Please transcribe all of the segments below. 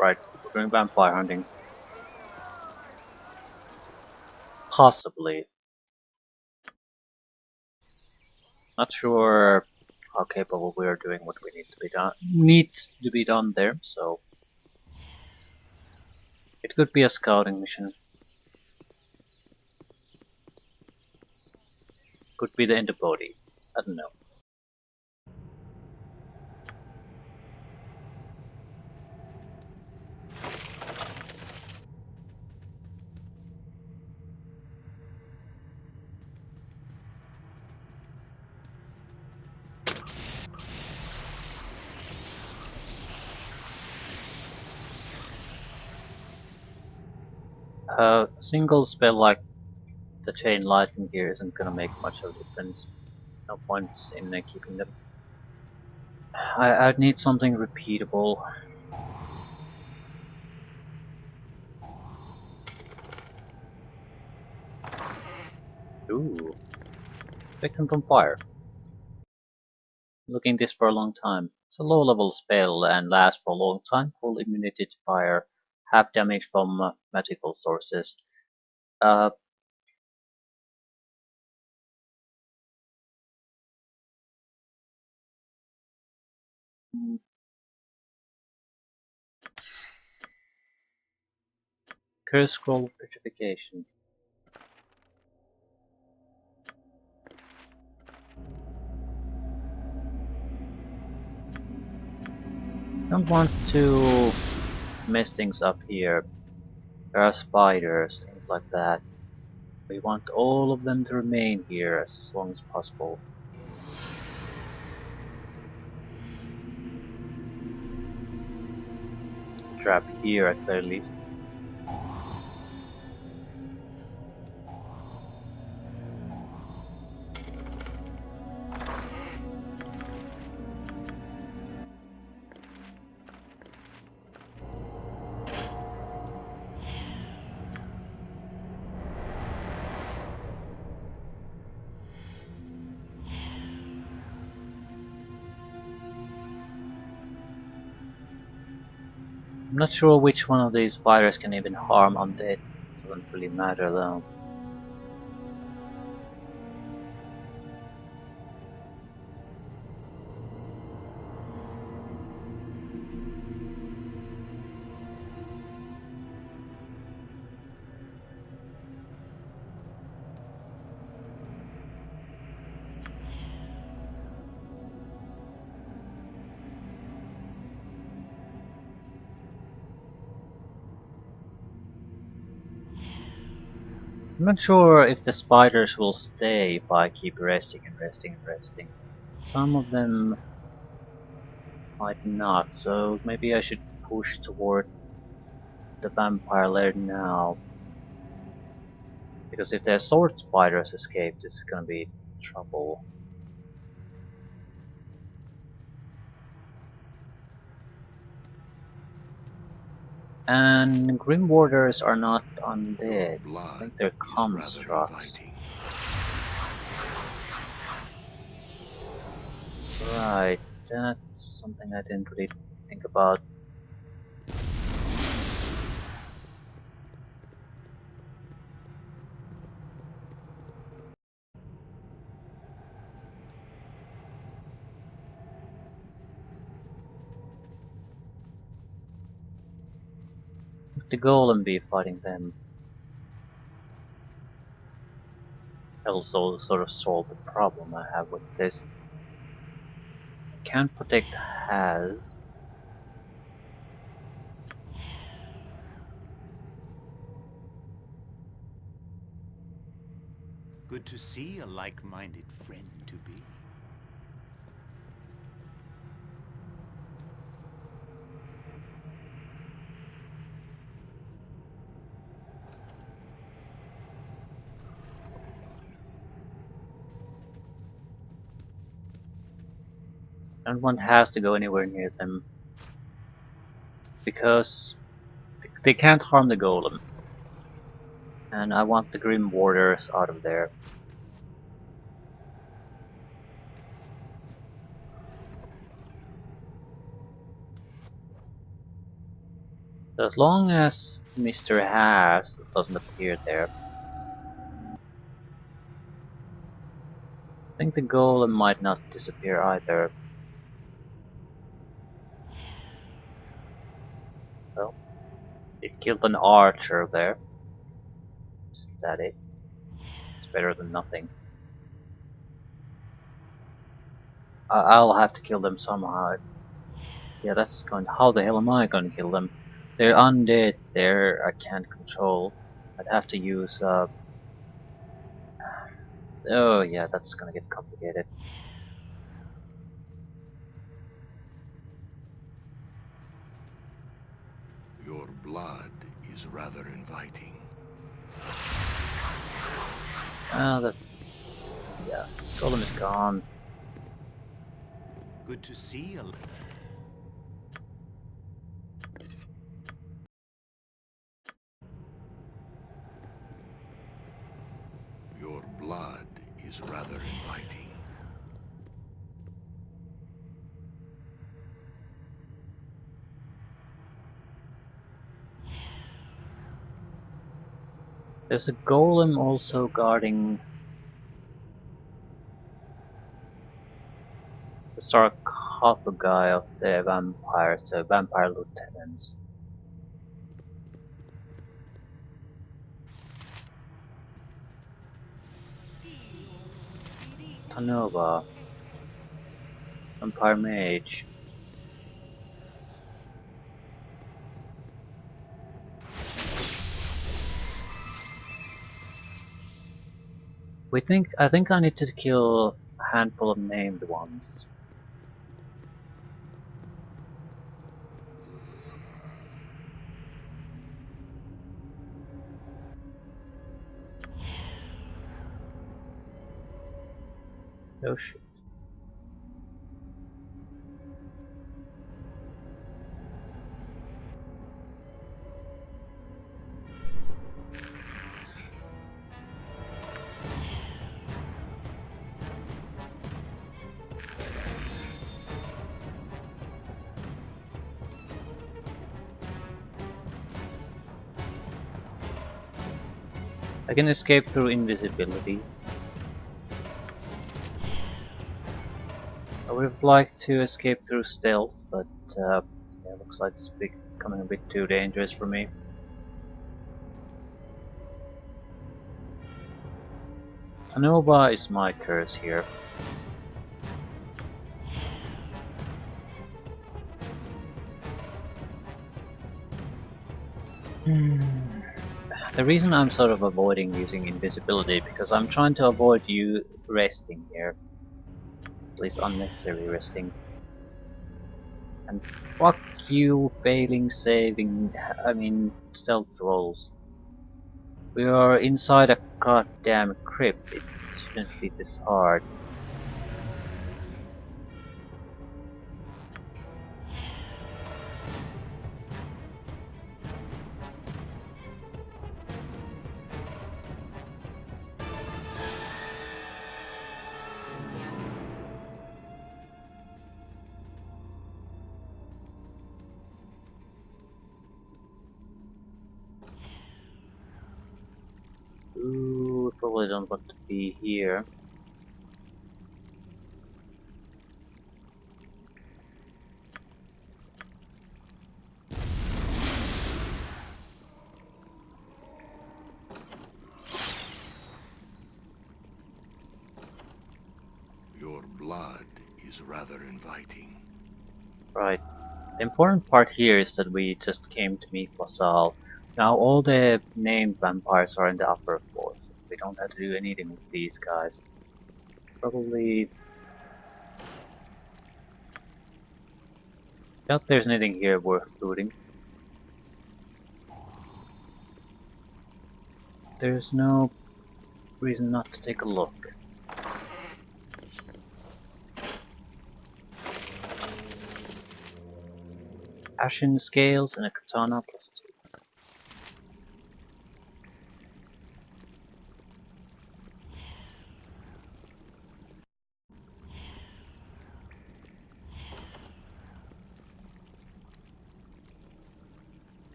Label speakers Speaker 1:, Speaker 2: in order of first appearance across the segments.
Speaker 1: Right, we're going vampire hunting. Possibly. Not sure how capable we are doing what we needs to be done there, so it could be a scouting mission. Could be the end of Bodhi. I don't know. A single spell like the chain lightning gear isn't gonna make much of a difference. No points in keeping them. I'd need something repeatable. Ooh, victim from fire. Looking this for a long time. It's a low level spell and lasts for a long time. Full immunity to fire. Half damage from magical sources. Uh, mm, Curse Scroll of Petrification. Don't want to mess things up here. There are spiders, things like that. We want all of them to remain here as long as possible. Trap here at very least. I'm not sure which one of these spiders can even harm undead. Doesn't really matter though. I'm not sure if the spiders will stay if I keep resting and resting and resting. Some of them might not, so maybe I should push toward the vampire lair now. Because if their sword spiders escape, this is gonna be trouble. And Grim Warders are not undead. I think they're constructs. Right, that's something I didn't really think about. The golem be fighting them. Also sort of solve the problem I have with this. Can't protect has.
Speaker 2: Good to see a like-minded friend to be.
Speaker 1: And one has to go anywhere near them. Because they can't harm the golem. And I want the Grim Warders out of there. So as long as Mr. Haas doesn't appear there, I think the golem might not disappear either. Well, it killed an archer there. Is that it? It's better than nothing. I'll have to kill them somehow. Yeah, that's going. How the hell am I going to kill them? They're undead. There, I can't control. I'd have to use. Oh yeah, that's gonna get complicated.
Speaker 3: Your blood is rather inviting.
Speaker 1: The yeah, golem is gone.
Speaker 2: Good to see a...
Speaker 3: Your blood is rather inviting.
Speaker 1: There's a golem also guarding the sarcophagi of the vampires, the vampire lieutenants. Tanova, vampire mage. I think I need to kill a handful of named ones. Oh shit. I can escape through invisibility. I would have liked to escape through stealth, but yeah, looks like it's becoming a bit too dangerous for me. Tanoba is my curse here. The reason I'm sort of avoiding using invisibility because I'm trying to avoid you resting here. At least unnecessary resting. And fuck you failing saving, stealth rolls. We are inside a goddamn crypt, it shouldn't be this hard. Ooh, probably don't want to be here.
Speaker 3: Your blood is rather inviting.
Speaker 1: Right. The important part here is that we just came to meet LaSalle. Now all the named vampires are in the upper floors. So we don't have to do anything with these guys. Probably doubt there's anything here worth looting. There's no reason not to take a look. Ashen scales and a katana +2.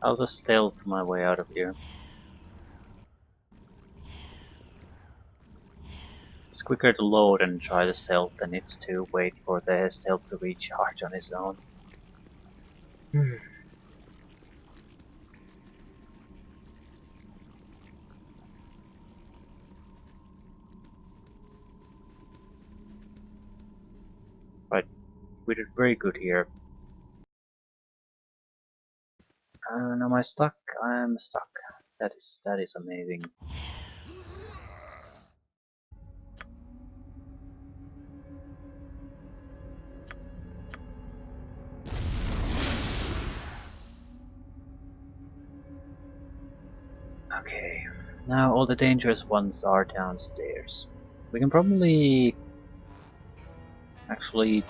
Speaker 1: I'll just stealth my way out of here. It's quicker to load and try to stealth than it's to wait for the stealth to recharge on its own. Right, we did very good here. And am I stuck? I'm stuck. That is amazing. Okay, now all the dangerous ones are downstairs. We can probably actually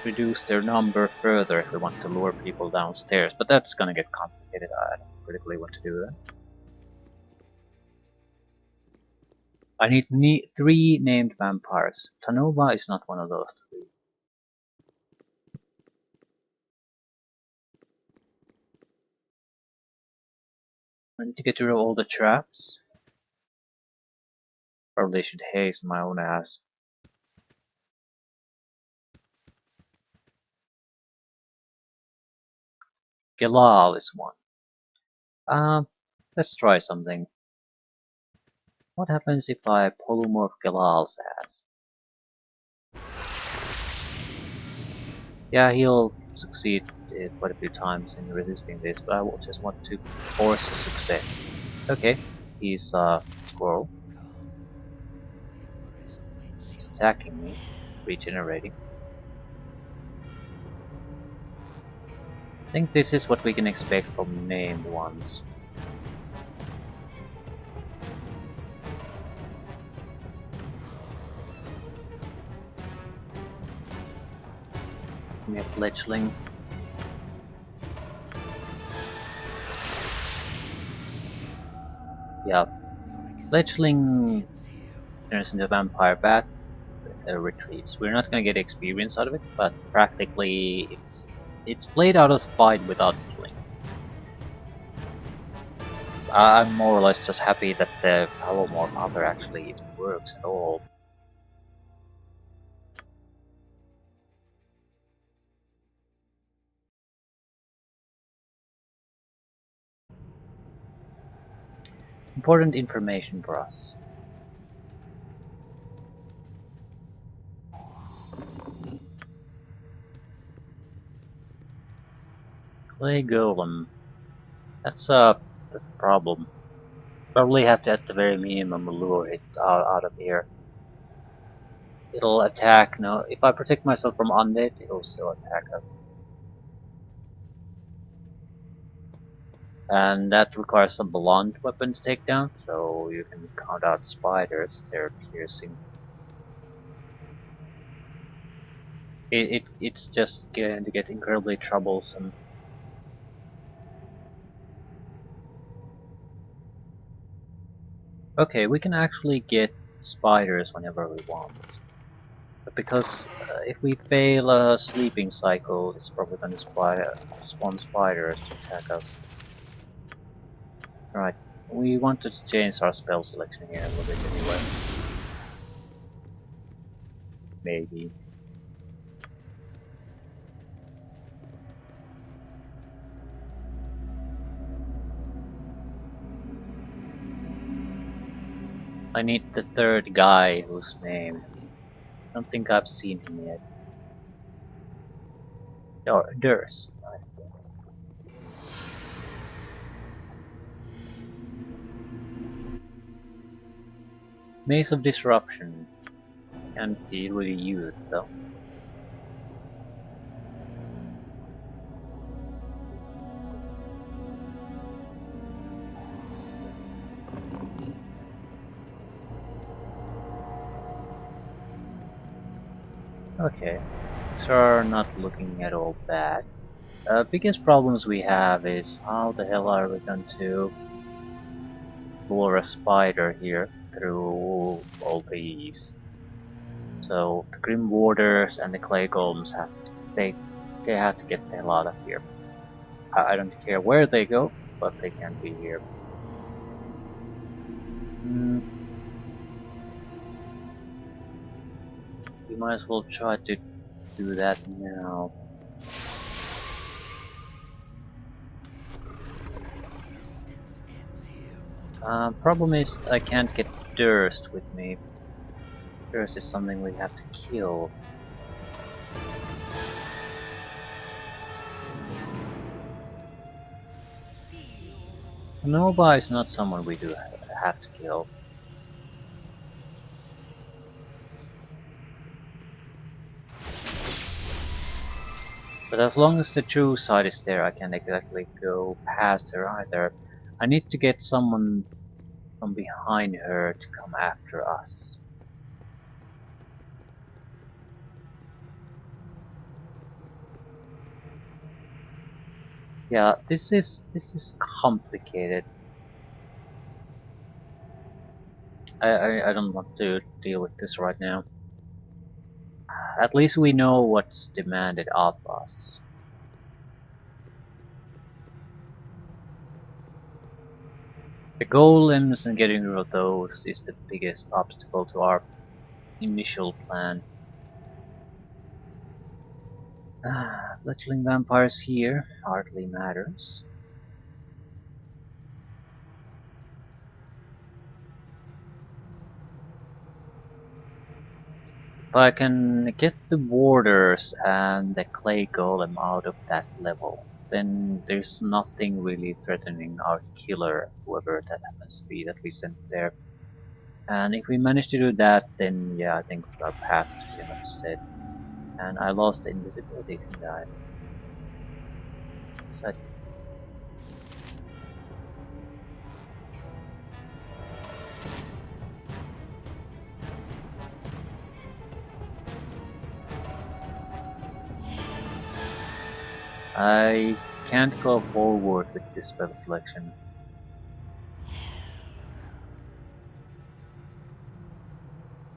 Speaker 1: reduce their number further if we want to lure people downstairs, but that's gonna get complicated. I don't particularly want to do that. I need 3 named vampires. Tanova is not one of those 3. I need to get rid of all the traps. Probably should haste my own ass. Gelal is one. Let's try something. What happens if I polymorph Gelal's ass? Yeah, he'll succeed quite a few times in resisting this, but I will just want to force a success. Okay, he's a squirrel. He's attacking me, regenerating. I think this is what we can expect from named ones. We have fledgling. Yeah, fledgling turns into a vampire bat, retreats. We're not gonna get experience out of it, but practically it's played out of fight without killing. I'm more or less just happy that the polymorph hunter actually even works at all. Important information for us. Clay golem. That's a problem. Probably have to at the very minimum lure it out of here. It'll attack. No, if I protect myself from undead, it'll still attack us. And that requires a blunt weapon to take down, so you can count out spiders. They're piercing. It's just going to get incredibly troublesome. Okay, we can actually get spiders whenever we want. But because if we fail a sleeping cycle, it's probably going to spawn spiders to attack us. Right, we wanted to change our spell selection here a little bit anyway. Maybe. I need the 3rd guy whose name. I don't think I've seen him yet. Oh, Durs. Right. Maze of Disruption. Can't really use it though. Okay, things are not looking at all bad. Biggest problems we have is how the hell are we going to lure a spider here through all these? So the Grim Warders and the Clay Golems they have to get the hell out of here. I don't care where they go, but they can't be here. We might as well try to do that now. Problem is I can't get Durst with me. Durst is something we have to kill. Nova is not someone we do have to kill. But as long as the true side is there, I can't exactly go past her either. I need to get someone from behind her to come after us. Yeah, this is complicated. I don't want to deal with this right now. At least we know what's demanded of us. The golems and getting rid of those is the biggest obstacle to our initial plan. Fledgling vampires here hardly matters. If I can get the warders and the clay golem out of that level, then there's nothing really threatening our killer, whoever that happens to be that we sent there. And if we manage to do that, then yeah, I think our path is pretty much set. And I lost the invisibility, didn't I? So I can't go forward with this spell selection.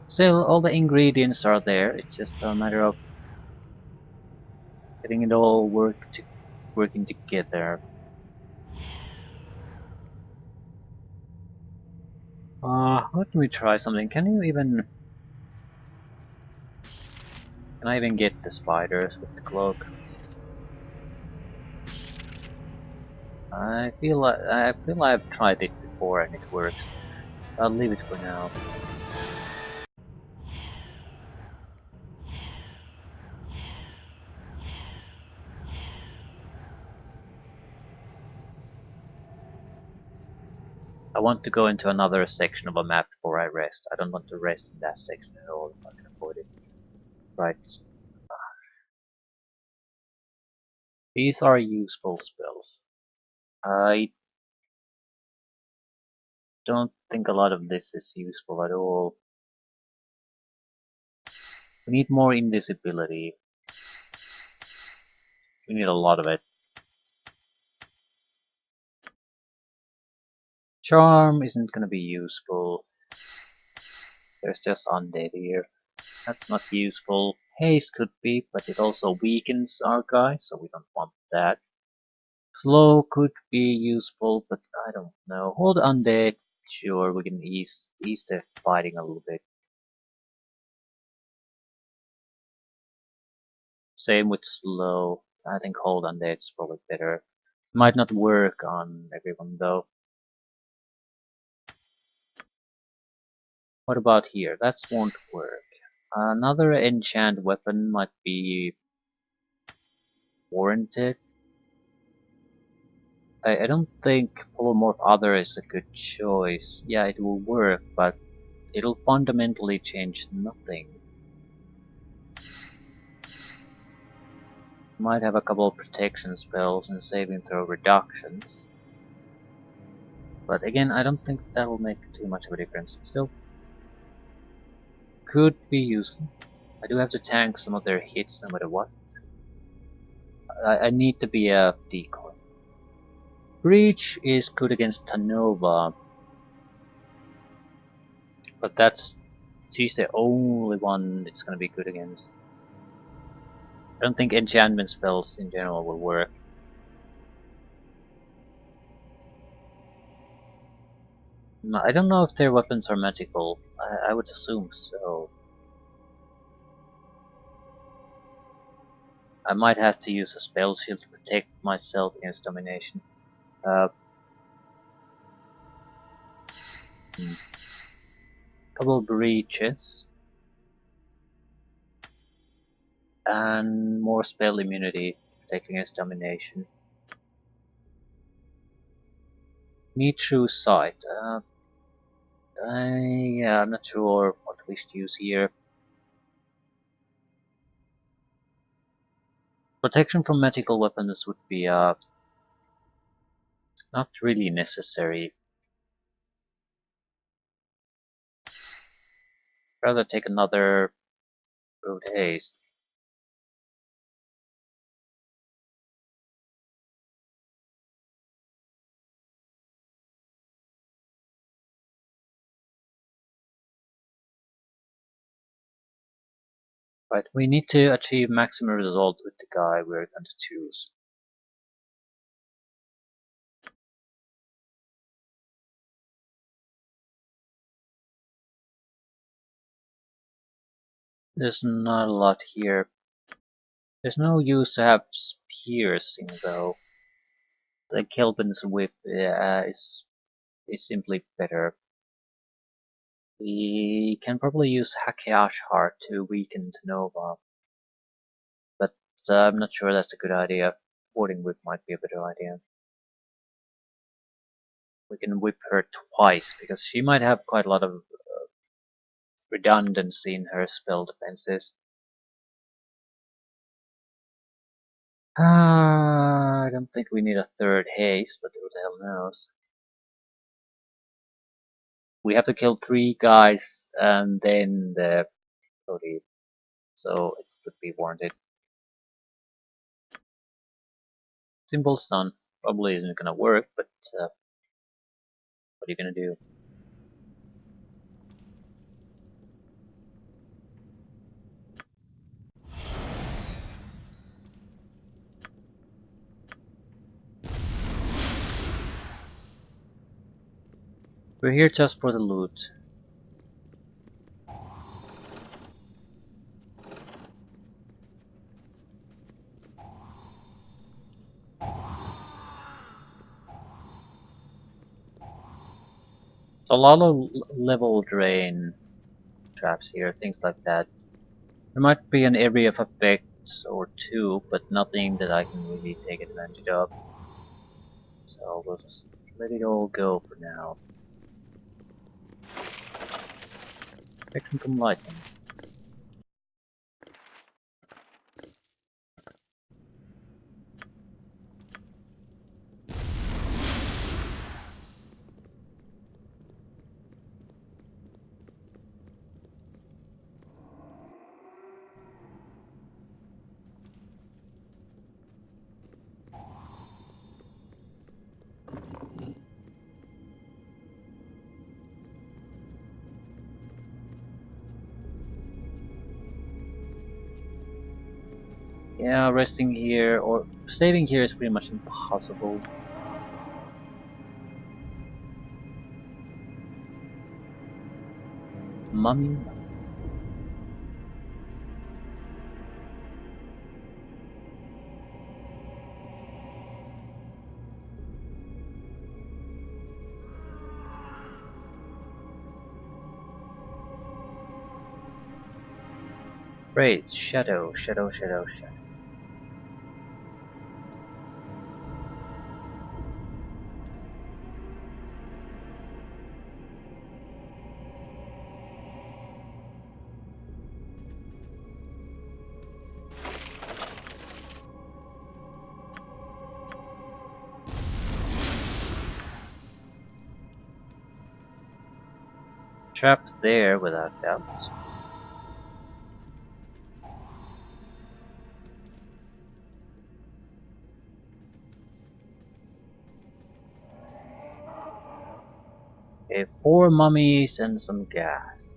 Speaker 1: Still, all the ingredients are there, it's just a matter of getting it all working together. Let me try something. Can I even get the spiders with the cloak? I feel I've tried it before and it works. I'll leave it for now. I want to go into another section of a map before I rest. I don't want to rest in that section at all if I can avoid it. Right. These are useful spells. I don't think a lot of this is useful at all. We need more invisibility. We need a lot of it. Charm isn't gonna be useful. There's just undead here. That's not useful. Haste could be, but it also weakens our guy, so we don't want that. Slow could be useful, but I don't know. Hold undead, sure, we can ease the fighting a little bit. Same with slow. I think hold undead is probably better. Might not work on everyone though. What about here? That won't work. Another enchant weapon might be warranted. I don't think Polymorph Other is a good choice. Yeah, it will work, but it'll fundamentally change nothing. Might have a couple of protection spells and saving throw reductions. But again, I don't think that will make too much of a difference. Still, could be useful. I do have to tank some of their hits no matter what. I need to be a decoy. Breach is good against Tanova, but she's the only one it's gonna be good against. I don't think enchantment spells in general will work. I don't know if their weapons are magical. I would assume so. I might have to use a spell shield to protect myself against domination. Uh, Couple of breaches. And more spell immunity, protecting against domination. Need true sight. Yeah, I'm not sure what we should use here. Protection from magical weapons would be not really necessary. Rather take another road haste. Right, we need to achieve maximum result with the guy we're going to choose. There's not a lot here. There's no use to have piercing though. The Kelvin's whip is simply better. We can probably use Hakeash Heart to weaken Nova, but I'm not sure that's a good idea. Warding Whip might be a better idea. We can whip her twice, because she might have quite a lot of redundancy in her spell defenses. I don't think we need a third haste, but who the hell knows. We have to kill 3 guys and then the Bodhi, so it could be warranted. Simple stun probably isn't gonna work, but what are you gonna do? We're here just for the loot. So a lot of level drain traps here, things like that. There might be an area of effect or two, but nothing that I can really take advantage of. So we'll just let it all go for now. Protection from lightning. Yeah, resting here or saving here is pretty much impossible. Mummy. Great, shadow, shadow, shadow, shadow. Trap there without doubt. Okay, 4 mummies and some gas.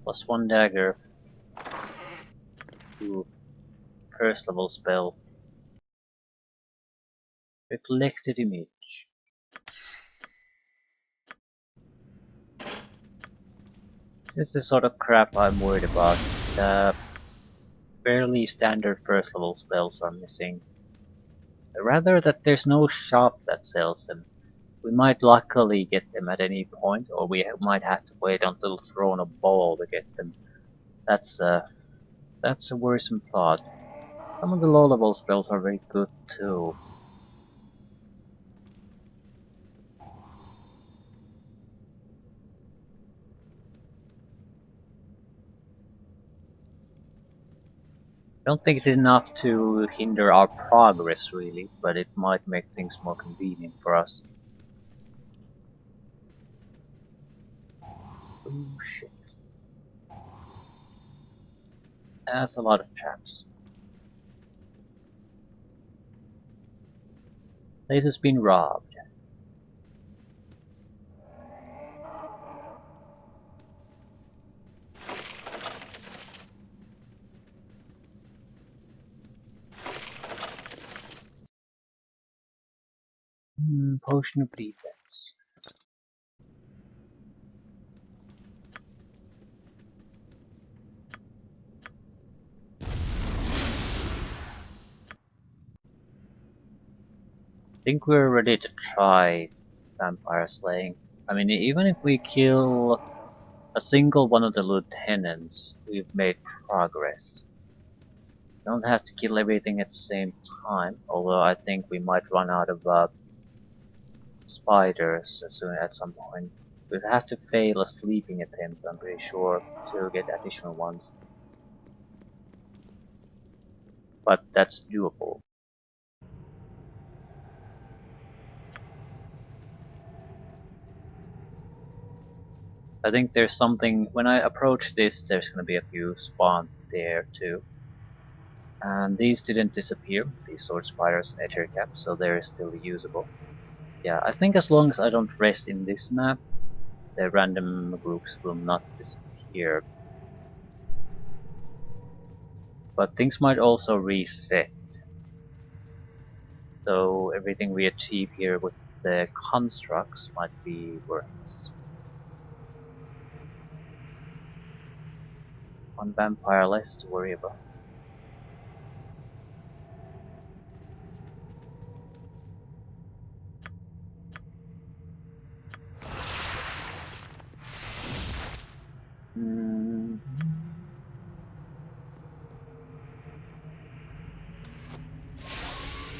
Speaker 1: Plus 1 dagger. Ooh, first level spell. Reflected image. This is the sort of crap I'm worried about. The barely standard first level spells are missing. Rather that there's no shop that sells them. We might luckily get them at any point, or we might have to wait until Throne of Ball to get them. That's a worrisome thought. Some of the low level spells are very good too. I don't think it's enough to hinder our progress really, but it might make things more convenient for us. Oh shit. That's a lot of traps. Place has been robbed. Potion of defense. I think we're ready to try vampire slaying. I mean, even if we kill a single one of the lieutenants, we've made progress. Don't have to kill everything at the same time, although I think we might run out of spiders soon at some point. We'll have to fail a sleeping attempt, I'm pretty sure, to get additional ones. But that's doable. I think there's something, when I approach this, there's gonna be a few spawned there too. And these didn't disappear, these sword spiders and etcher caps, so they're still usable. Yeah, I think as long as I don't rest in this map, the random groups will not disappear. But things might also reset. So everything we achieve here with the constructs might be worthless. One vampire less to worry about.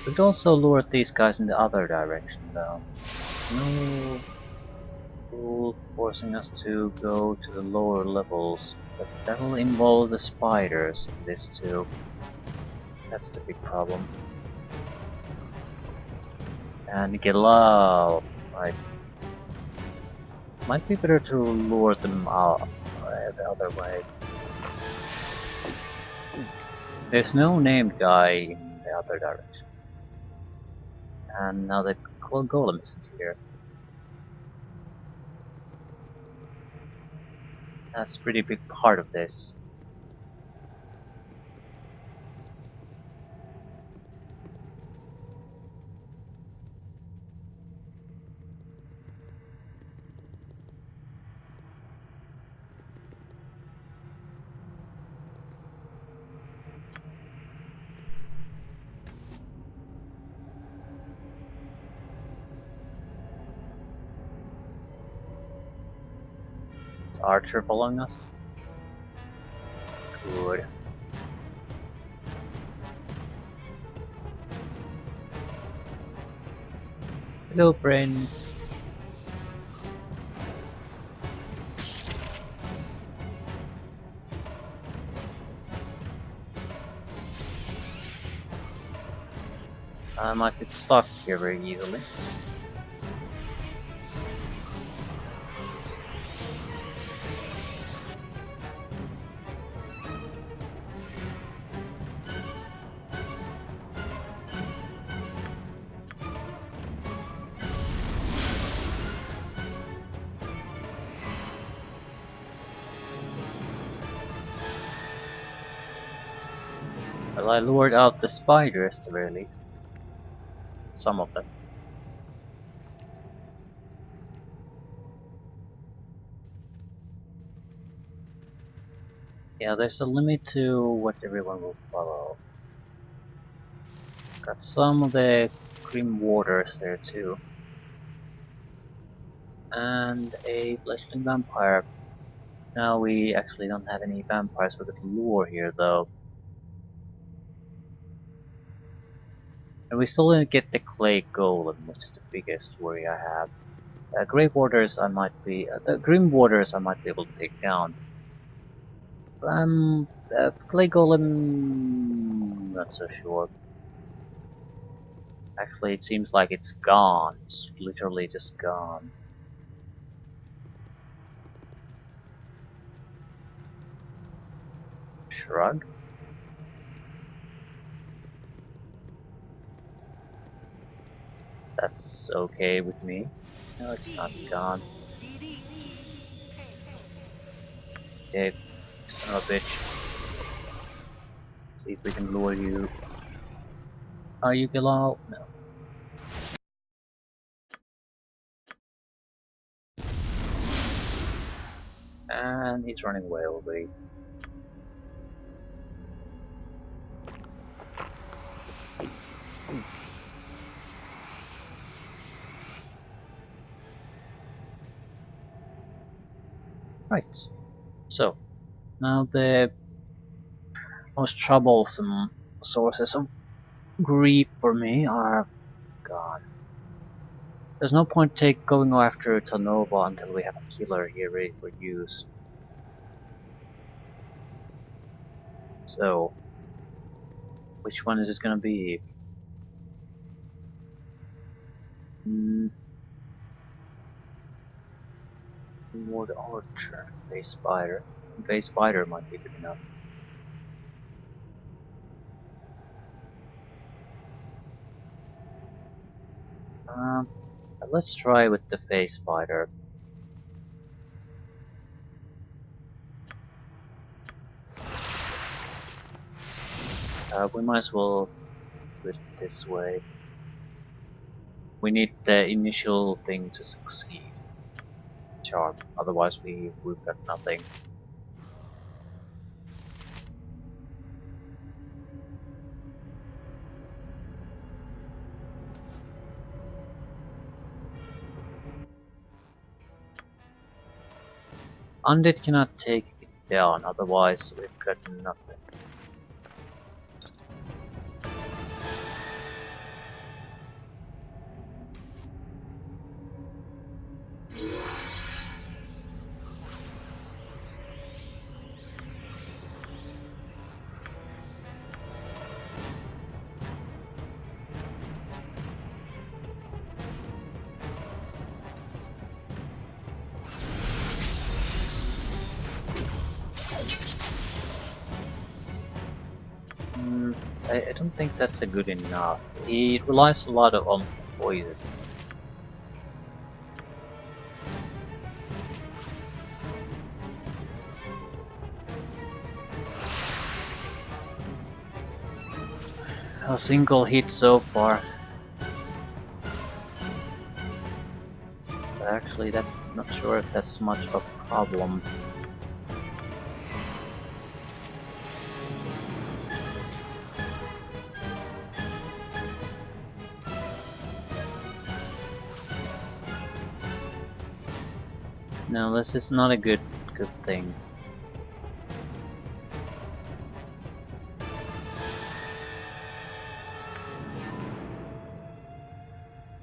Speaker 1: We could also lure these guys in the other direction though. No rule forcing us to go to the lower levels, but that will involve the spiders in this too. That's the big problem. And Gelal, right. Might be better to lure them out the other way. There's no named guy in the other direction. And now the golem isn't here. That's a pretty big part of this. Is Archer following us? Good. Hello friends. I might get stuck here very easily. Well, I lured out the spiders at the very least. Some of them. Yeah, there's a limit to what everyone will follow. Got some of the grim waters there too. And a fledgling vampire. Now we actually don't have any vampires we could lure here though. And we still didn't get the clay golem, which is the biggest worry I have. Grey waters I might be, the grim waters I might be able to take down. Clay golem, not so sure. Actually, it seems like it's gone. It's literally just gone. Shrug? That's okay with me. No, it's not gone. Okay, son of a bitch. See if we can lure you. Are you Gilal? No. And he's running away already. Right. So, now the most troublesome sources of grief for me are gone. There's no point going after Tanova until we have a killer here ready for use. So, which one is it gonna be? Ward Archer, Face Spider. Face Spider might be good enough. Let's try with the Face Spider. We might as well do it this way. We need the initial thing to succeed. Charm. Otherwise we've got nothing. Undead cannot take it down, otherwise we've got nothing. I don't think that's a good enough. He relies a lot on poison. A single hit so far. But actually, that's not sure if that's much of a problem. No, this is not a good thing.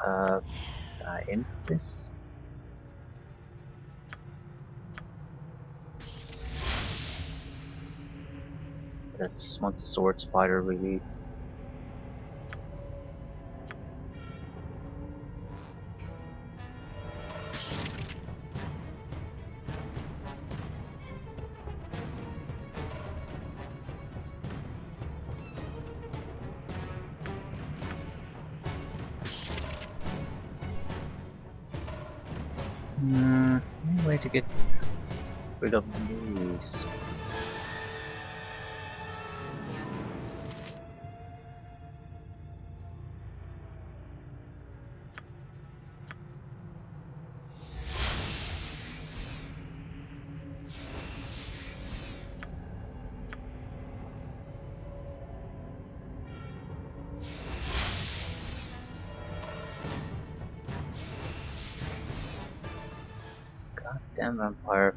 Speaker 1: Can I end this? I just want the sword spider really. Any way to get rid of these? Damn vampire.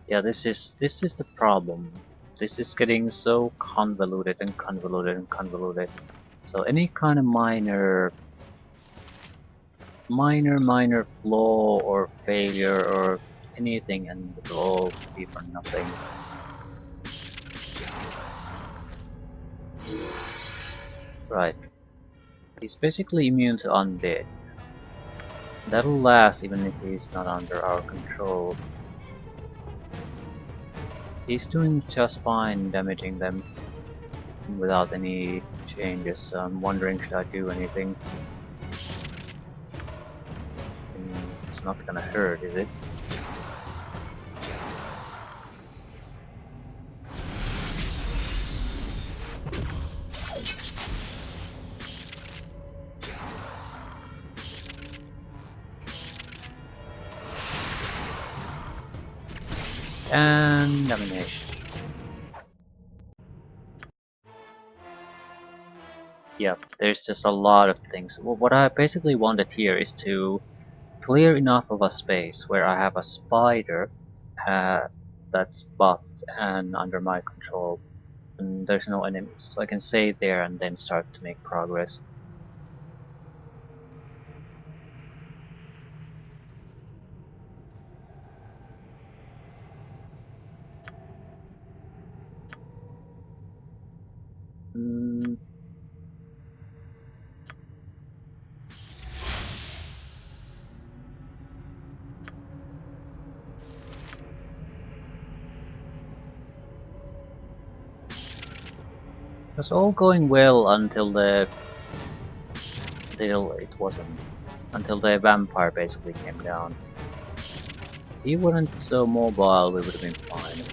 Speaker 1: Yeah, this is the problem. This is getting so convoluted and convoluted and convoluted. So any kind of minor flaw or failure or anything, and it'll all be for nothing. Right. He's basically immune to undead. That'll last even if he's not under our control. He's doing just fine damaging them without any changes, so I'm wondering, should I do anything? It's not gonna hurt, is it? And domination. Yeah, there's just a lot of things. Well, what I basically wanted here is to clear enough of a space where I have a spider uh, that's buffed and under my control, and there's no enemies, so I can save there and then start to make progress. Mm, it was all going well until it wasn't. Until the vampire basically came down. If he wasn't so mobile, we would have been fine.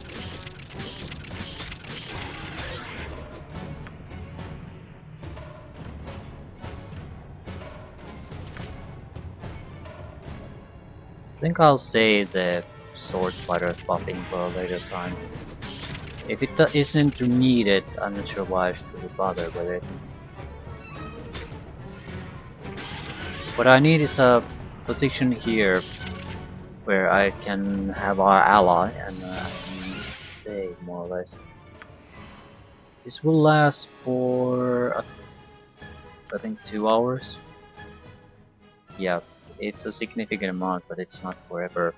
Speaker 1: I think I'll save the sword fighter buffing for a later time. If it isn't needed, I'm not sure why I should really bother with it. What I need is a position here where I can have our ally and save more or less. This will last for I think 2 hours. Yeah, it's a significant amount, but it's not forever.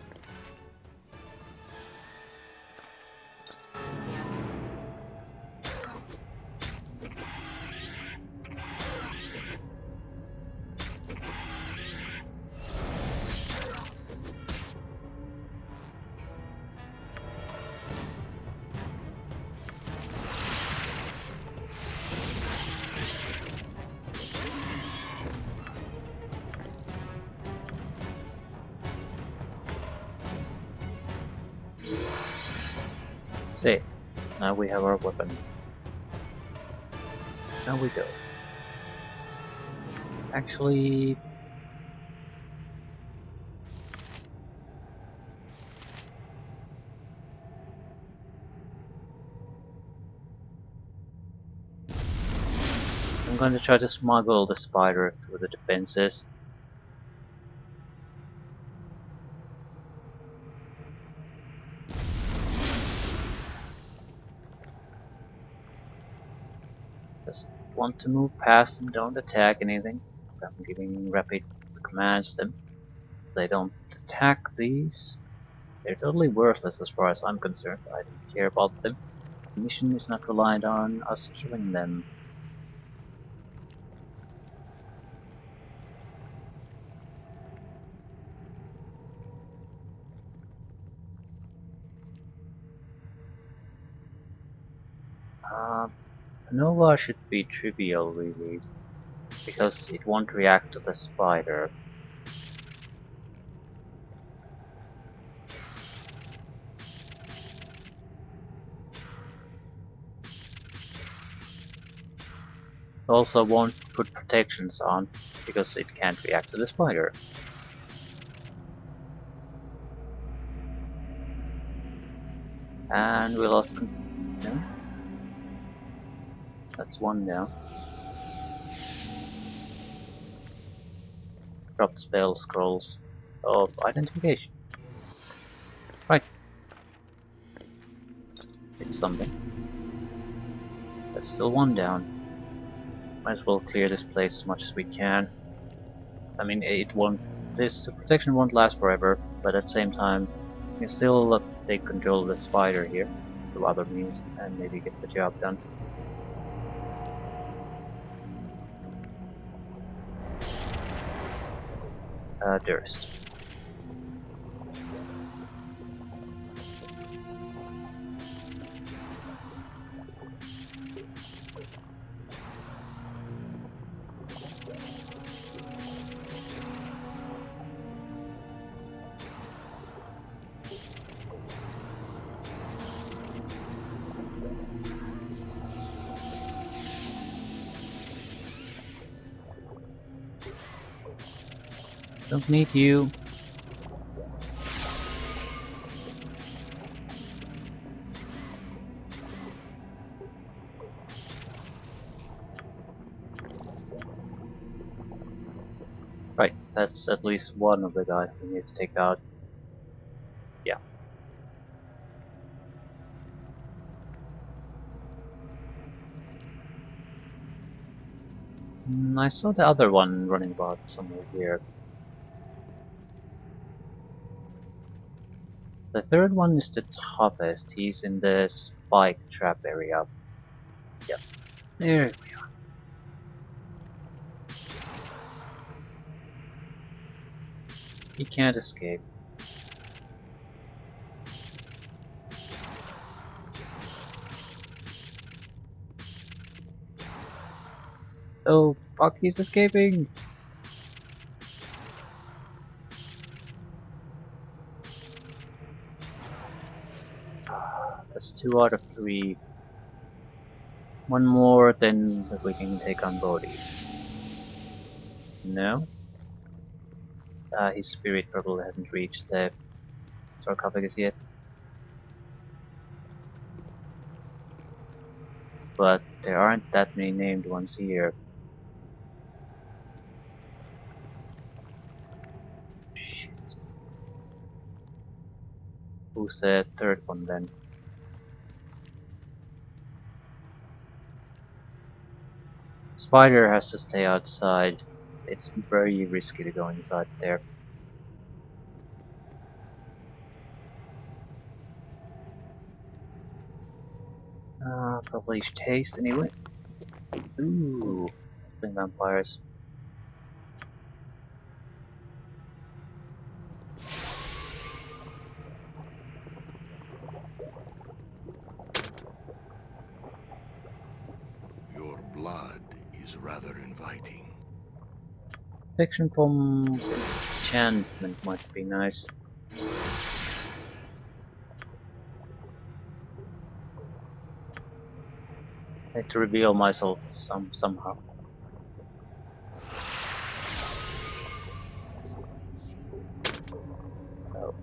Speaker 1: Say, now we have our weapon. Now we go. Actually, I'm going to try to smuggle the spider through the defenses. Just want to move past them, don't attack anything. I'm giving rapid commands to them. They don't attack these. They're totally worthless as far as I'm concerned. I don't care about them. The mission is not reliant on us killing them. Uh, the Nova should be trivial really, because it won't react to the spider. It also won't put protections on, because it can't react to the spider. And we lost no? That's one down. Drop spell scrolls of identification. Right. It's something. That's still one down. Might as well clear this place as much as we can. I mean, it won't. This protection won't last forever, but at the same time, we can still take control of the spider here through other means and maybe get the job done. Durst. Don't need you. Right, that's at least one of the guys we need to take out. Yeah. I saw the other one running about somewhere here. The third one is the toughest. He's in the spike trap area. Yep. There we are. He can't escape. Oh, fuck, he's escaping! That's 2 out of 3. One more, then we can take on Bodhi. No? His spirit probably hasn't reached the sarcophagus yet. But there aren't that many named ones here. Shit. Who's the third one then? Spider has to stay outside. It's very risky to go inside there. Probably should haste anyway. Ooh, playing vampires.
Speaker 3: Your blood is rather inviting.
Speaker 1: Protection from enchantment might be nice. I had to reveal myself somehow. Oh.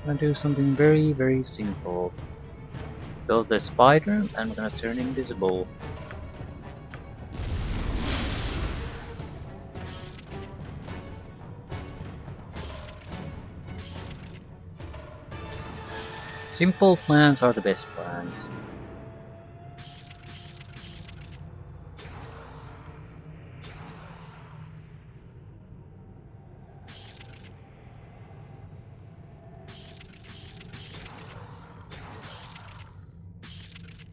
Speaker 1: I'm gonna do something very, very simple. Build the spider, and I'm gonna turn invisible. Simple plans are the best plans.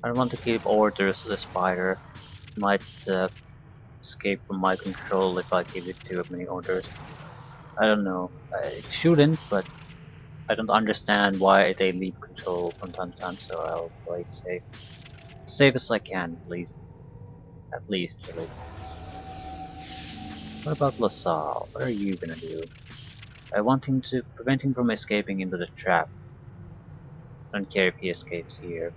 Speaker 1: I don't want to give orders to the spider. It might escape from my control if I give it too many orders. I don't know. It shouldn't, but I don't understand why they leave control from time to time, so I'll play it safe. Safe as I can, please. At least, really. What about LaSalle? What are you gonna do? I want him to prevent him from escaping into the trap. Don't care if he escapes here.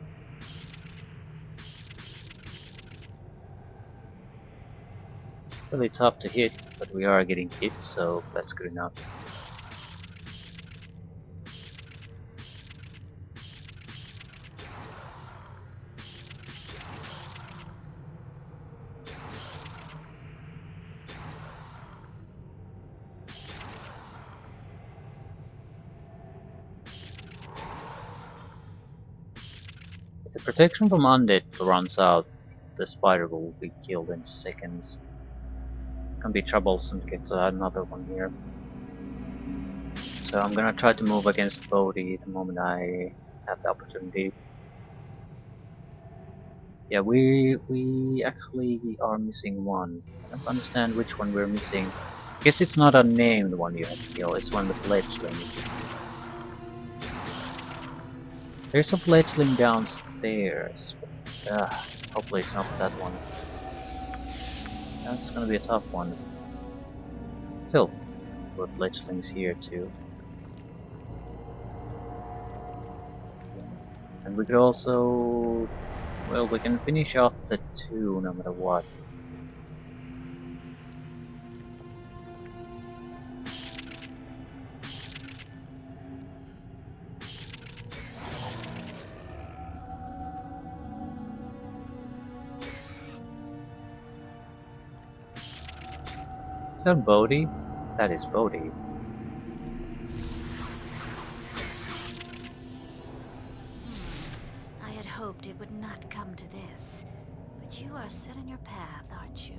Speaker 1: Really tough to hit. but we are getting hit, so that's good enough. If the protection from undead runs out, the spider will be killed in seconds. Can be troublesome to get another one here. So I'm gonna try to move against Bodhi the moment I have the opportunity. Yeah, we actually are missing one. I don't understand which one we're missing. Guess it's not a named one you have to kill, it's one of the fledglings. There's a fledgling downstairs, but hopefully it's not that one. That's gonna be a tough one. Still, there were fledglings here too. And we could also... well, we can finish off the two no matter what. Is that Bodhi? That is Bodhi.
Speaker 4: I had hoped it would not come to this, but you are set in your path, aren't you?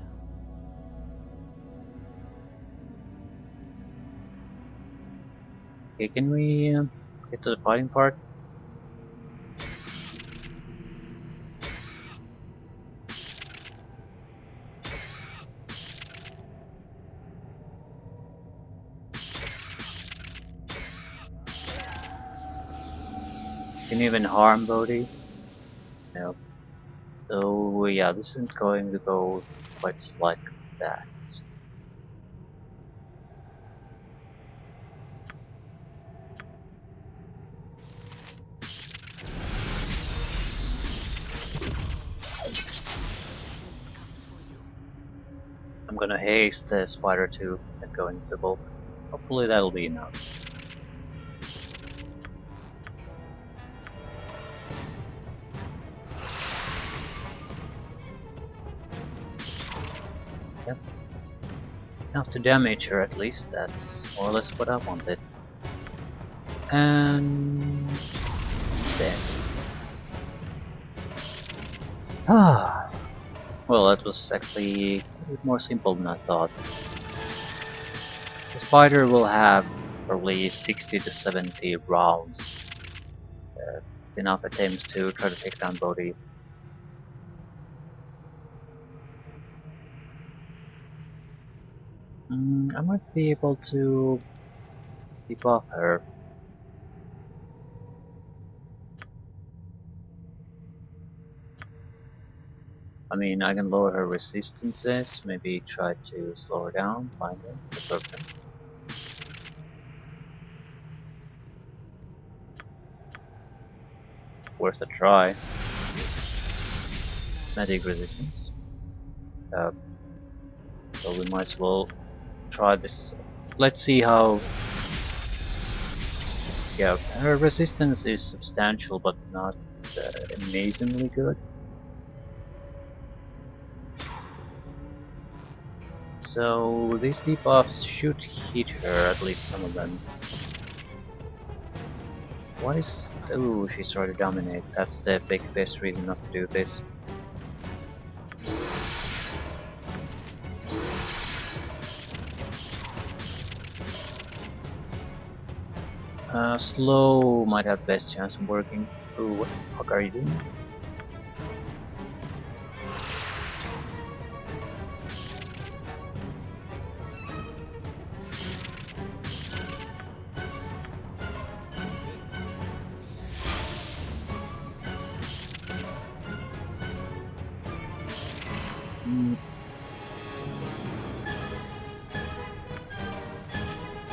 Speaker 1: Okay, can we get to the fighting part? Can you even harm Bodhi? No. So yeah, this isn't going to go quite like that. I'm gonna haste the spider too and go into the bulk. Hopefully that'll be enough. Yep. Enough to damage her at least, that's more or less what I wanted. And... it's dead. Ah, well, that was actually a bit more simple than I thought. The spider will have probably 60 to 70 rounds. Enough attempts to try to take down Bodhi. I might be able to debuff her. I mean, I can lower her resistances, maybe try to slow her down, finally. That's okay. Worth a try. Magic resistance. So we might as well try this. Let's see how... yeah, her resistance is substantial but not amazingly good. So these debuffs should hit her, at least some of them. What is... ooh, she's trying to dominate. That's the best reason not to do this. Slow might have best chance of working. Ooh, what the fuck are you doing?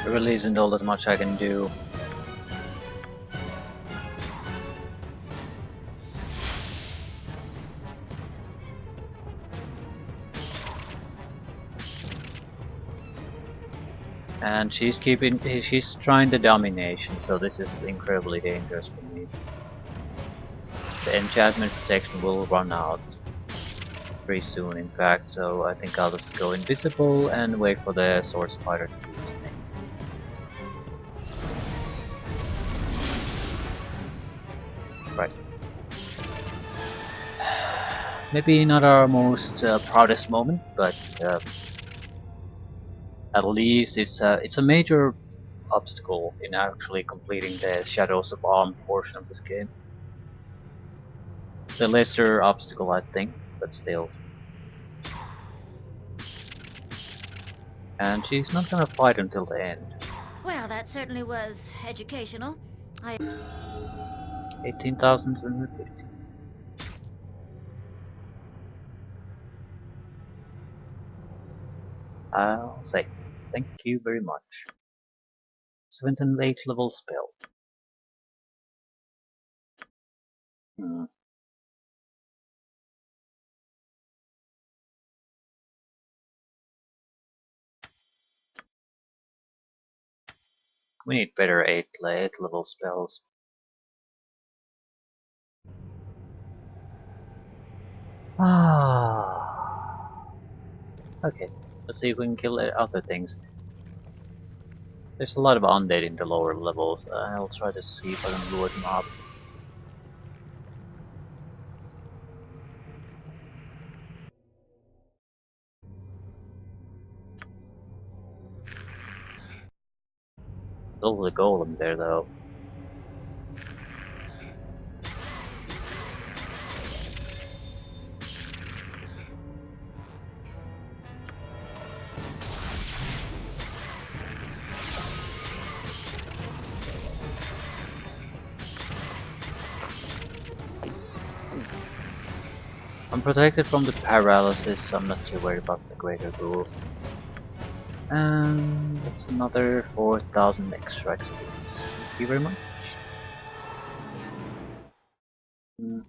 Speaker 1: There really isn't all that much I can do. And she's trying the domination, so this is incredibly dangerous for me. The enchantment protection will run out pretty soon, in fact, so I think I'll just go invisible and wait for the sword spider to do its thing. Right. Maybe not our most proudest moment, but at least it's a major obstacle in actually completing the Shadows of Arm portion of this game. The lesser obstacle, I think, but still. And she's not gonna fight until the end.
Speaker 4: Well, that certainly was educational.
Speaker 1: 18,750. I'll say thank you very much. 7th and 8th level spell. Hmm. We need better 8th level spells. Ah. Okay, let's see if we can kill other things. There's a lot of undead in the lower levels. I'll try to see if I can lure them up. There's also a golem there though. I'm protected from the paralysis, so I'm not too worried about the greater ghoul. And that's another 4,000 extra experience. Thank you very much.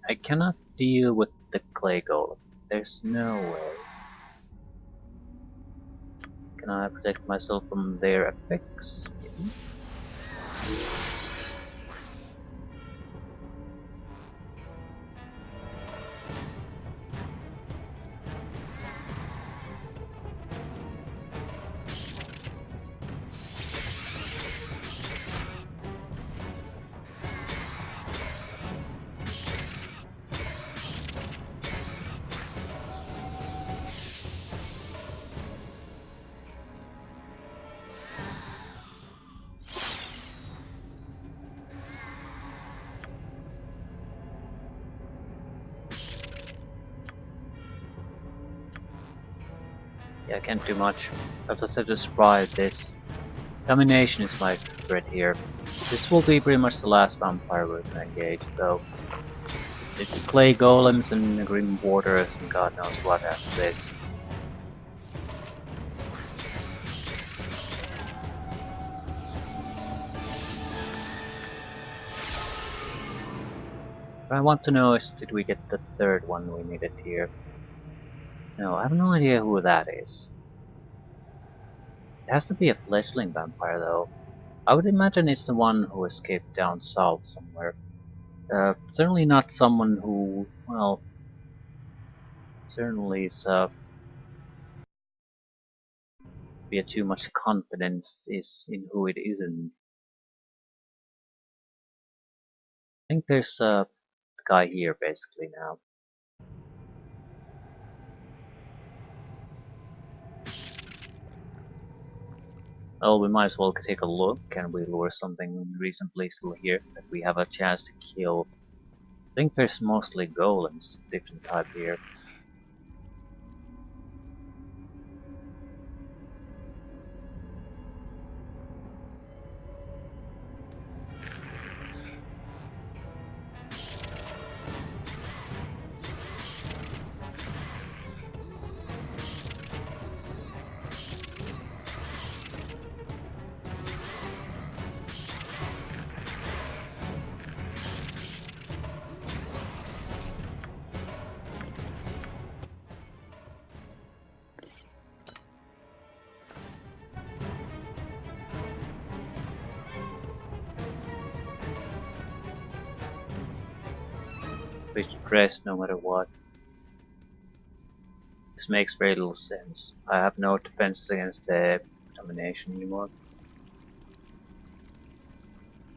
Speaker 1: I cannot deal with the clay golem. There's no way. Can I protect myself from their effects? Maybe? Yeah, I can't do much. I'll just have to survive this. Domination is my threat here. This will be pretty much the last vampire we're gonna engage, though. It's clay golems and grim warders and god knows what after this. What I want to know is, did we get the third one we needed here? No, I have no idea who that is. It has to be a fledgling vampire though. I would imagine it's the one who escaped down south somewhere. Certainly not someone who, well, certainly is be too much confidence is in who it isn't. I think there's a guy here basically now. Well, we might as well take a look. Can we lure something reasonably still here that we have a chance to kill? I think there's mostly golems, different type here. We should rest no matter what. This makes very little sense. I have no defenses against the domination anymore.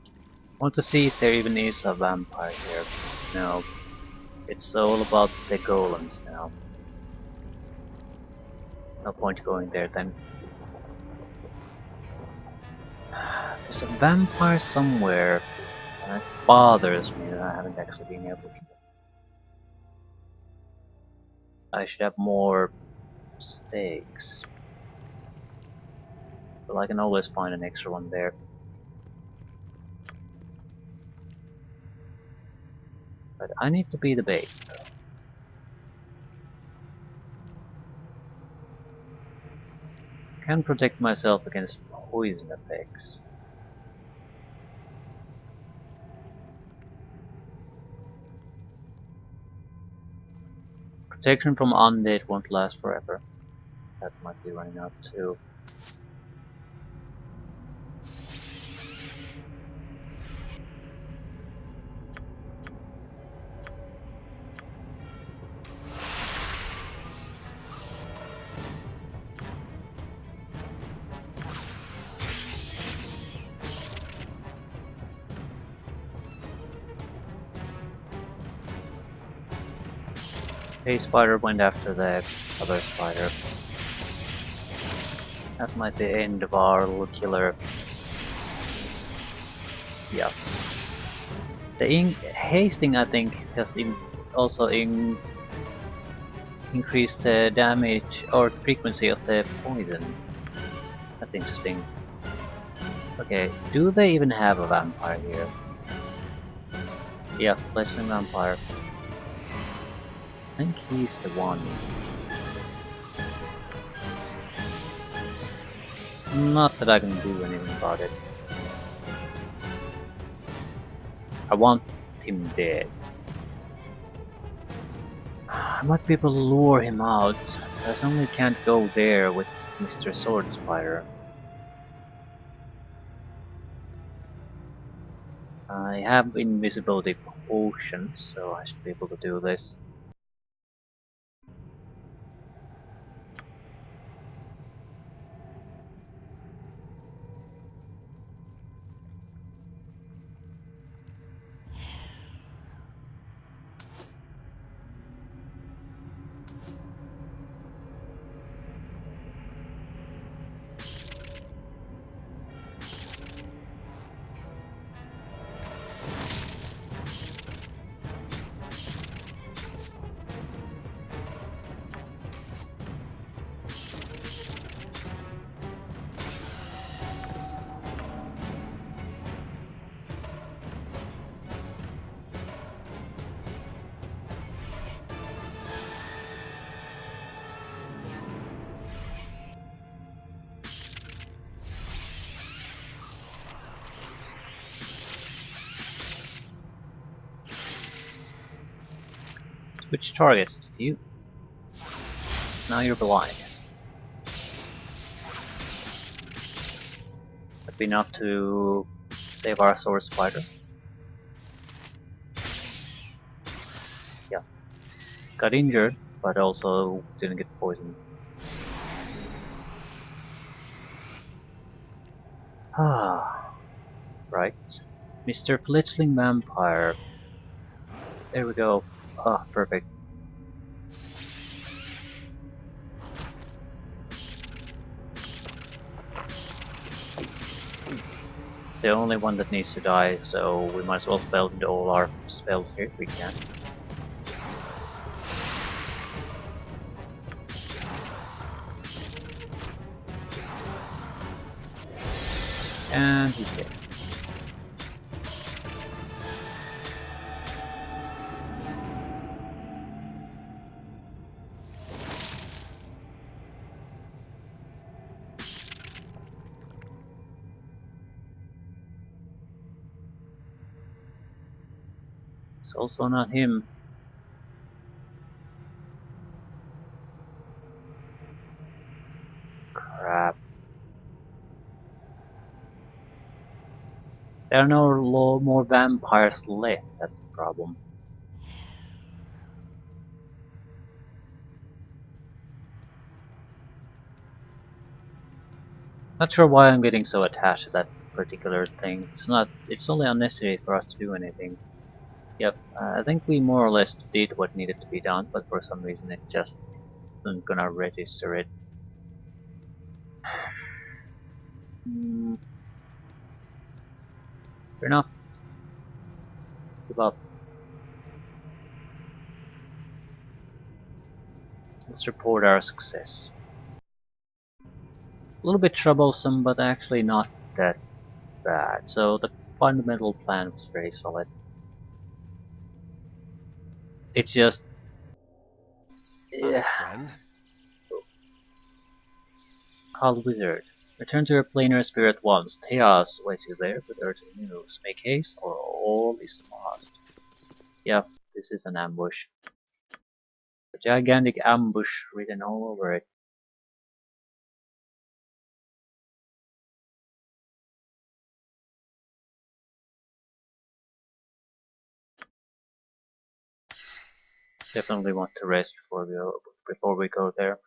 Speaker 1: I want to see if there even is a vampire here. No. It's all about the golems now. No point going there then. There's a vampire somewhere, and it bothers me that I haven't actually been able to kill it. I should have more stakes. But I can always find an extra one there. But I need to be the bait. Can protect myself against poison effects. Protection from undead won't last forever. That might be running out too. A spider went after the other spider. That might be the end of our little killer. Yeah. The hasting, I think, just also increased the damage or the frequency of the poison. That's interesting. Okay, do they even have a vampire here? Yeah, fledgling vampire. I think he's the one. Not that I can do anything about it. I want him dead. I might be able to lure him out. I certainly can't go there with Mr. Sword Spider. I have invisibility potion, so I should be able to do this. Which targets did you? Now you're blind. That'd be enough to save our sword spider. Yeah. Got injured, but also didn't get poisoned. Ah, right. Mr. Fledgling Vampire. There we go. Ah, perfect. It's the only one that needs to die, so we might as well spell into all our spells here if we can. And he's dead. It's also not him. Crap. There are no more vampires left, that's the problem. Not sure why I'm getting so attached to that particular thing. It's only unnecessary for us to do anything. Yep, I think we more or less did what needed to be done, but for some reason it just isn't gonna register it. Hmm, fair enough. Give up. Let's report our success. A little bit troublesome, but actually not that bad. So the fundamental plan was very solid. It's just,
Speaker 3: Hi,
Speaker 1: yeah,
Speaker 3: friend.
Speaker 1: called Wizard. Return to your planar spirit once. Chaos waits you there with urgent news. Make haste or all is lost. Yep, this is an ambush. A gigantic ambush written all over it. Definitely want to rest before we go there.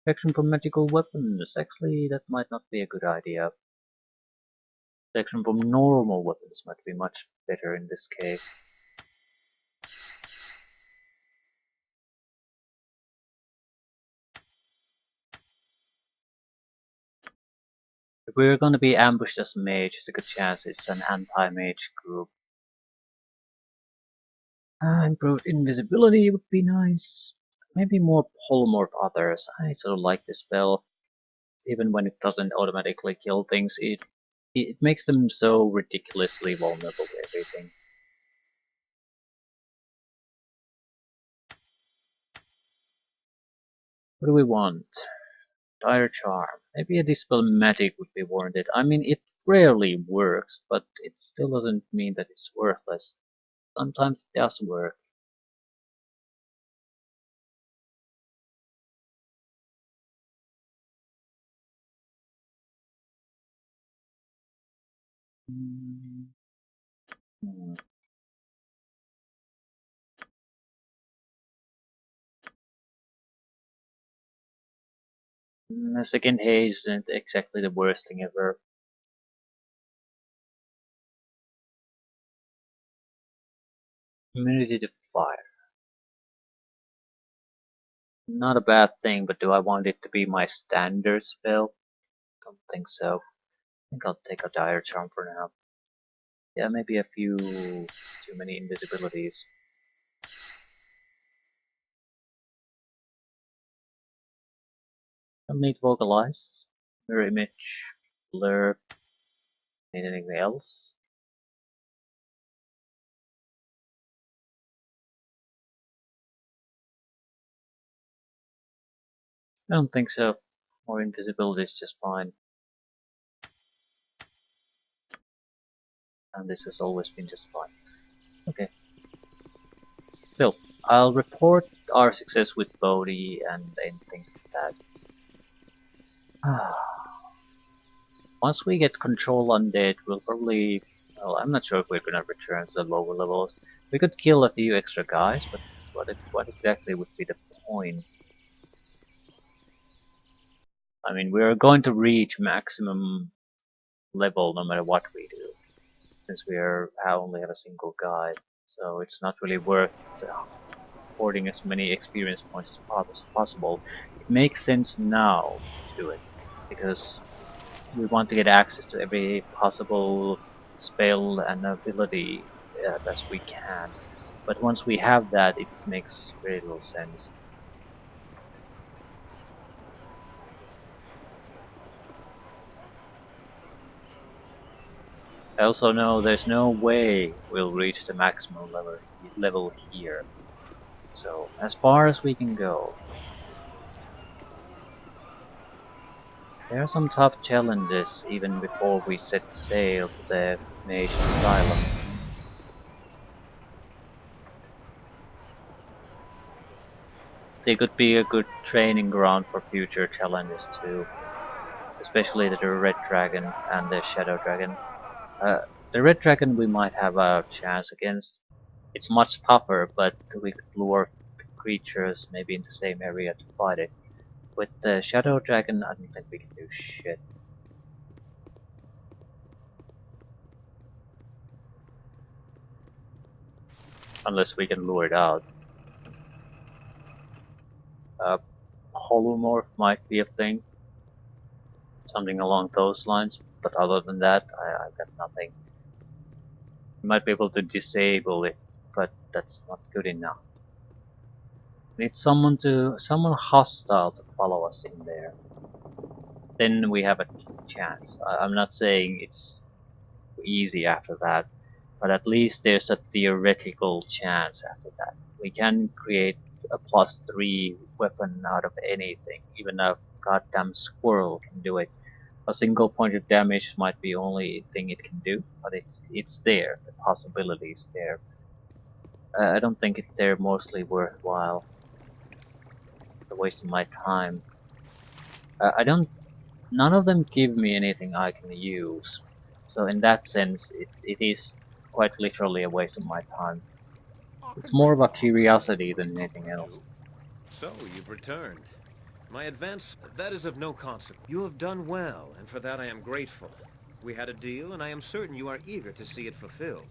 Speaker 1: Protection from magical weapons. Actually, that might not be a good idea. Protection from normal weapons might be much better in this case. If we're gonna be ambushed as mage, there's a good chance it's an anti-mage group. Improved invisibility would be nice. Maybe more polymorph others. I sort of like this spell. Even when it doesn't automatically kill things, it makes them so ridiculously vulnerable to everything. What do we want? Dire Charm. Maybe a Dispel Magic would be warranted. I mean, it rarely works, but it still doesn't mean that it's worthless. Sometimes it does work. Hmm. A second haze isn't exactly the worst thing ever. Immunity to fire. Not a bad thing, but do I want it to be my standard spell? Don't think so. I think I'll take a Dire Charm for now. Yeah, maybe a few too many invisibilities. Don't need Vocalize, Mirror Image, Blur, need anything else? I don't think so. More invisibility is just fine. And this has always been just fine. Okay. Still, I'll report our success with Bodhi and things like that. Once we get control undead, we'll probably... Well, I'm not sure if we're gonna return to the lower levels. We could kill a few extra guys, but what exactly would be the point? I mean, we're going to reach maximum level no matter what we do, since I only have a single guy. So it's not really worth hoarding as many experience points as possible. It makes sense now to do it, because we want to get access to every possible spell and ability as we can. But once we have that, it makes very little sense. I also know there's no way we'll reach the maximum level here. So, as far as we can go. There are some tough challenges even before we set sail to the Mage Asylum. They could be a good training ground for future challenges too. Especially the Red Dragon and the Shadow Dragon. The Red Dragon we might have a chance against. It's much tougher, but we could lure creatures maybe in the same area to fight it. With the Shadow Dragon, I don't think we can do shit. Unless we can lure it out. Holomorph might be a thing. Something along those lines. But other than that, I've got nothing. We might be able to disable it, but that's not good enough. Need someone hostile to follow us in there. Then we have a chance. I'm not saying it's easy after that, but at least there's a theoretical chance after that. We can create a +3 weapon out of anything. Even a goddamn squirrel can do it. A single point of damage might be the only thing it can do, but it's there. The possibility is there. I don't think they're mostly worthwhile. A waste of my time. I don't. None of them give me anything I can use. So in that sense, it is quite literally a waste of my time. It's more of a curiosity than anything else.
Speaker 5: So, you've returned. My advance, that is of no consequence. You have done well, and for that I am grateful. We had a deal, and I am certain you are eager to see it fulfilled.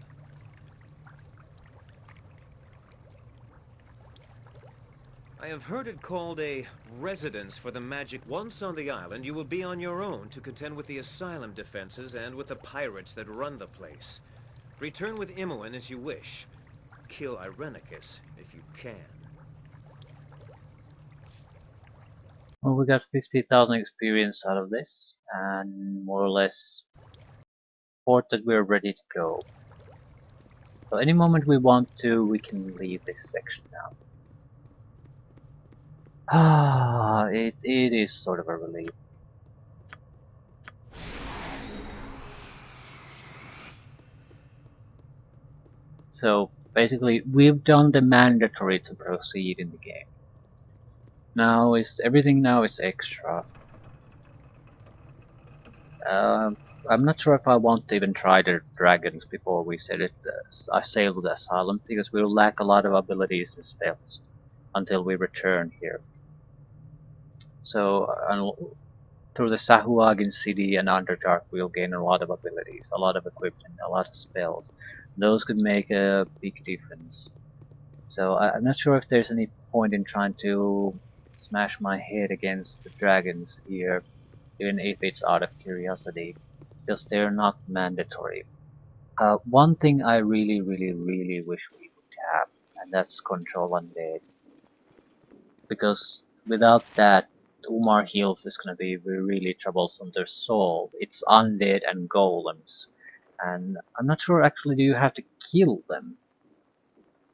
Speaker 5: I have heard it called a residence for the magic. Once on the island, you will be on your own to contend with the asylum defenses and with the pirates that run the place. Return with Imoen as you wish. Kill Irenicus if you can.
Speaker 1: Well, we got 50,000 experience out of this, and more or less report that we're ready to go. So any moment we want to, we can leave this section now. Ah, it is sort of a relief. So basically, we've done the mandatory to proceed in the game. Now everything now is extra. I'm not sure if I want to even try the dragons before we sail the asylum, because we'll lack a lot of abilities and spells until we return here. So through the Sahuagin City and Underdark, we'll gain a lot of abilities, a lot of equipment, a lot of spells. Those could make a big difference. So I'm not sure if there's any point in trying to smash my head against the dragons here, even if it's out of curiosity, because they're not mandatory. One thing I really wish we would have, and that's Control Undead. Because without that, Umar Hills is gonna be really troublesome to solve. It's undead and golems, and I'm not sure actually do you have to kill them.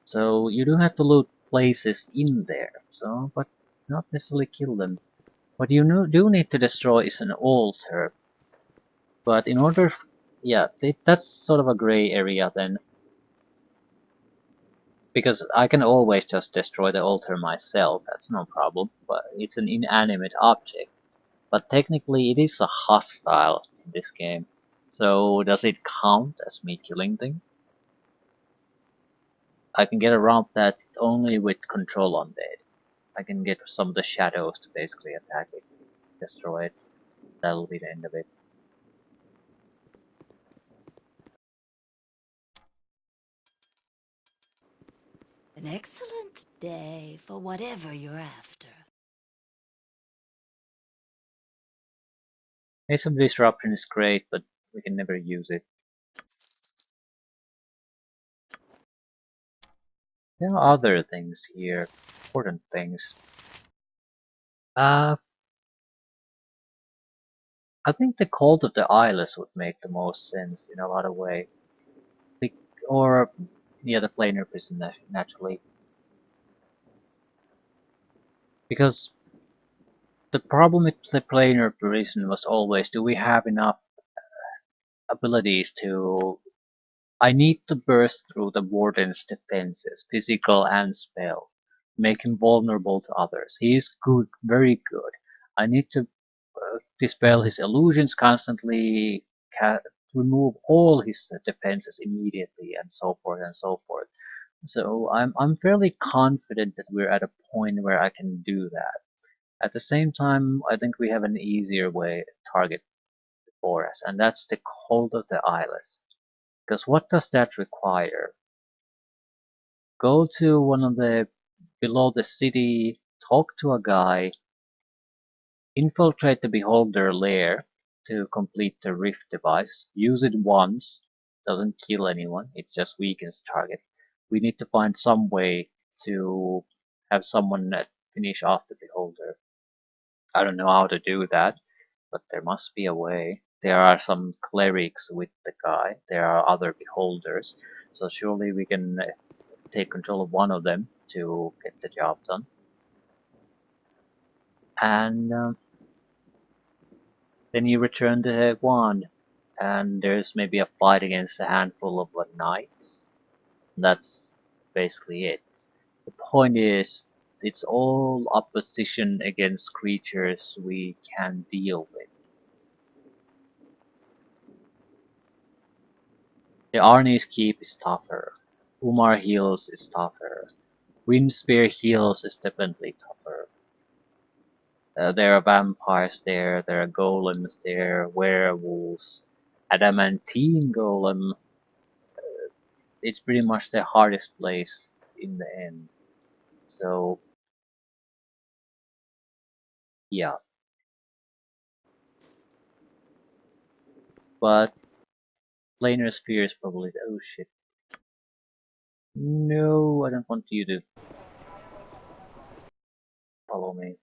Speaker 1: So you do have to loot places in there, so but not necessarily kill them. What you do need to destroy is an altar. But in order, yeah, that's sort of a gray area then. Because I can always just destroy the altar myself, that's no problem. But it's an inanimate object. But technically it is a hostile in this game. So does it count as me killing things? I can get around that only with Control Undead. I can get some of the shadows to basically attack it, destroy it. That'll be the end of it.
Speaker 4: An excellent day for whatever you're after.
Speaker 1: Ace of Disruption is great, but we can never use it. There are other things here, important things. I think the Cult of the Eyeless would make the most sense in a lot of ways. Or, yeah, the Planar Prison naturally. Because the problem with the Planar Prison was always, do we have enough abilities to... I need to burst through the Warden's defenses, physical and spell. Make him vulnerable to others. He is good, very good. I need to dispel his illusions constantly, remove all his defenses immediately, and so forth and so forth. So I'm fairly confident that we're at a point where I can do that. At the same time, I think we have an easier way target for us, and that's the Cult of the Eyeless. Because what does that require? Go to one of the below the city, talk to a guy, infiltrate the Beholder lair to complete the Rift device, use it once, doesn't kill anyone, it just weakens target. We need to find some way to have someone finish off the Beholder. I don't know how to do that, but there must be a way. There are some clerics with the guy, there are other Beholders, so surely we can take control of one of them to get the job done. And then you return the wand, and there's maybe a fight against a handful of knights. That's basically it. The point is, it's all opposition against creatures we can deal with. The Arnie's Keep is tougher. Umar Hills is tougher. Windspear Hills is definitely tougher. There are vampires there are golems there, werewolves, adamantine golem. It's pretty much the hardest place in the end. So, yeah. But Planar Sphere is probably the. Oh shit. No, I don't want you to follow me.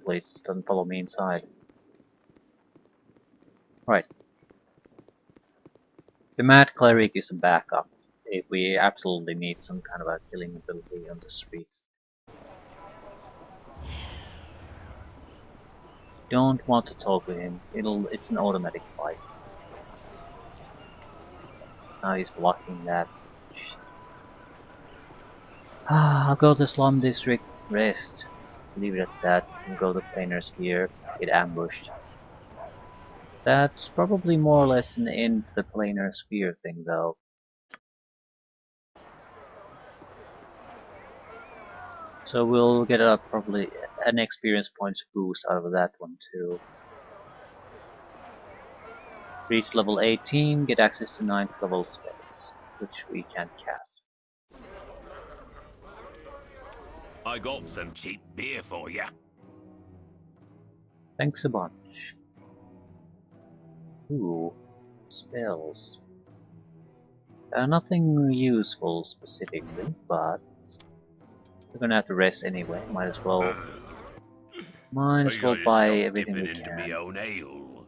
Speaker 1: Please don't follow me inside. Right. The Mad Cleric is a backup if we absolutely need some kind of a killing ability on the streets. Don't want to talk with him. It's an automatic fight. Now he's blocking that. I'll go to Slum District, rest, leave it at that, and go to Planar Sphere, get ambushed. That's probably more or less an end to the Planar Sphere thing though. So we'll get probably an experience points boost out of that one too. Reach level 18, get access to 9th level spells, which we can't cast.
Speaker 6: I got some cheap beer for ya.
Speaker 1: Thanks a bunch. Ooh, spells. Nothing useful specifically, but we're gonna have to rest anyway. Might as well
Speaker 6: I gotta
Speaker 1: buy
Speaker 6: stop
Speaker 1: everything
Speaker 6: dipping
Speaker 1: we
Speaker 6: into me
Speaker 1: can.
Speaker 6: own ale.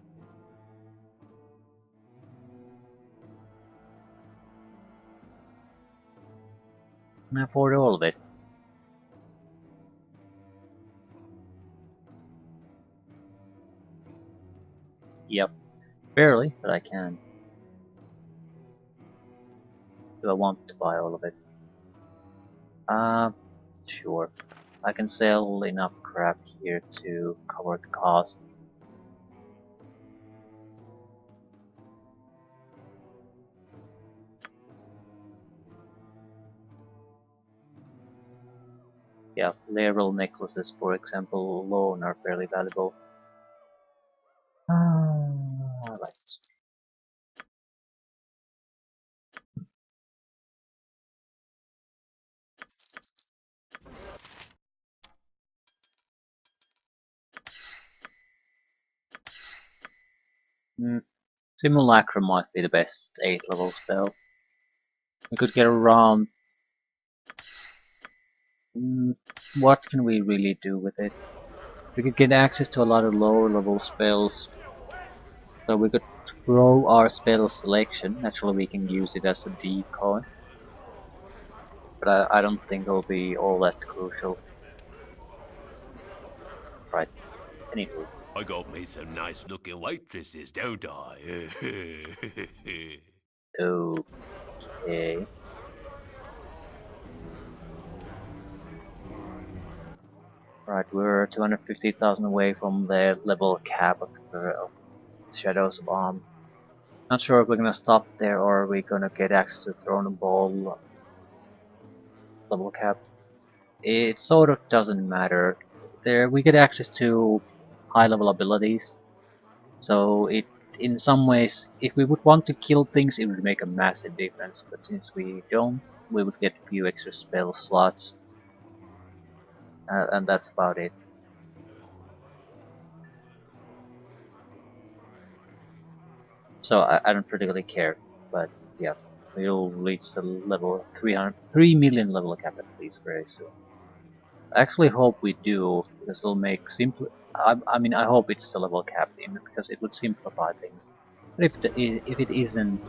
Speaker 1: Can I afford all of it? Yep. Barely, but I can. Do I want to buy all of it? Sure. I can sell enough crap here to cover the cost. Yeah, lateral necklaces, for example, alone are fairly valuable. Right. Simulacrum might be the best 8th level spell. We could get around. What can we really do with it? We could get access to a lot of lower level spells. So we could grow our spell selection. Naturally we can use it as a decoy. But I don't think it'll be all that crucial. Right. Anywho.
Speaker 6: I got me some nice looking waitresses, don't I?
Speaker 1: Okay. Right, we're 250,000 away from the level cap of the Shadows of Arm. Not sure if we're gonna stop there or are we gonna get access to Throne of Ball level cap. it sort of doesn't matter. There we get access to high level abilities, so it in some ways, if we would want to kill things, it would make a massive difference. But since we don't, we would get a few extra spell slots, and that's about it. So I don't particularly care, but yeah, we'll reach the level 3 million level cap at least very soon. I actually hope we do, because it'll make simple. I mean, I hope it's the level cap, because it would simplify things. But if it isn't,